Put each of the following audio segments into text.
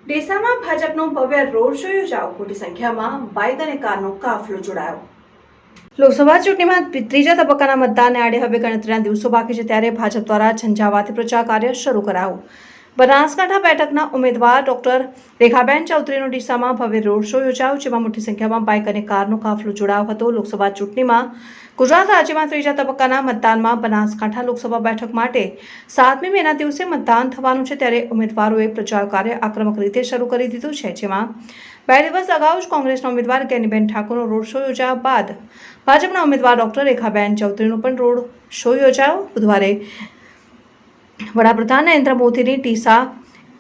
ડીસામાં ભાજપનો ભવ્ય road show યોજાયો. મોટી સંખ્યામાં બાઇક અને કારનો કાફલો જોડાયો. લોકસભા ચૂંટણીમાં ત્રીજા તબક્કાના મતદાનને આડે હવે ગણતરીના દિવસો બાકી છે, ત્યારે ભાજપ દ્વારા ઝંઝાવાતી પ્રચાર કાર્ય શરૂ કરાયું. બનાસકાંઠા બેઠકના ઉમેદવાર ડોક્ટર રેખાબેન ચૌધરીનો ડીસામાં ભવ્ય રોડ શો યોજાયો, જેમાં મોટી સંખ્યામાં બાઇક અને કારનો કાફલો જોડાયો હતો. લોકસભા ચૂંટણીમાં ગુજરાત રાજ્યમાં ત્રીજા તબક્કાના મતદાનમાં બનાસકાંઠા લોકસભા બેઠક માટે 7મી મેના દિવસે મતદાન થવાનું છે, ત્યારે ઉમેદવારોએ પ્રચાર કાર્ય આક્રમક રીતે શરૂ કરી દીધું છે, જેમાં 2 દિવસ અગાઉ જ કોંગ્રેસના ઉમેદવાર ગેનીબેન ઠાકોરનો રોડ શો યોજાયા બાદ ભાજપના ઉમેદવાર ડોક્ટર રેખાબેન ચૌધરીનો પણ રોડ શો યોજાયો. બુધવારે વડાપ્રધાન નરેન્દ્ર મોદીની ડીસા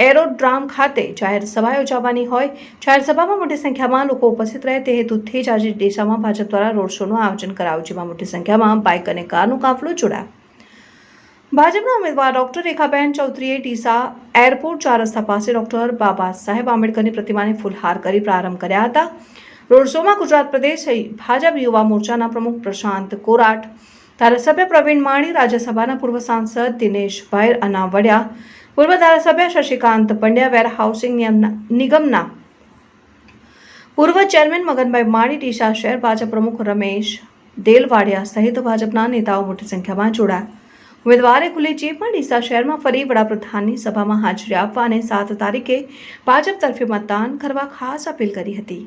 એરોડ્રામ ખાતે જાહેર સભા યોજાવાની હોય. જાહેર સભામાં મોટી સંખ્યામાં લોકો ઉપસ્થિત રહે તે હેતુથી જ આજે ડીસામાં ભાજપ દ્વારા રોડ શોનું આયોજન કરાયું, જેમાં મોટી સંખ્યામાં બાઇક અને કારનો કાફલો જોડાયો. ભાજપના ઉમેદવાર ડોક્ટર રેખાબેન ચૌધરીએ ડીસા એરપોર્ટ 4 રસ્તા પાસે ડોક્ટર બાબા સાહેબ આંબેડકરની પ્રતિમાને ફૂલહાર કરી પ્રારંભ કર્યા હતા. રોડ શોમાં ગુજરાત પ્રદેશ ભાજપ યુવા મોરચાના પ્રમુખ પ્રશાંત કોરાટ, ધારાસભ્ય પ્રવીણ માળી, રાજ્યસભાના પૂર્વ સાંસદ દિનેશભાઈ અનાવડિયા, પૂર્વ ધારાસભ્ય શશિકાંત પંડ્યા, વેર હાઉસિંગ નિગમના પૂર્વ ચેરમેન મગનભાઈ માળી, ડીસા શહેર ભાજપ પ્રમુખ રમેશ દેલવાડિયા સહિત ભાજપના નેતાઓ મોટી સંખ્યામાં જોડાયા. ઉમેદવારે ખુલ્લી જીપમાં ડીસા શહેરમાં ફરી વડાપ્રધાનની સભામાં હાજરી આપવા અને 7 તારીખે ભાજપ તરફે મતદાન કરવા ખાસ અપીલ કરી હતી.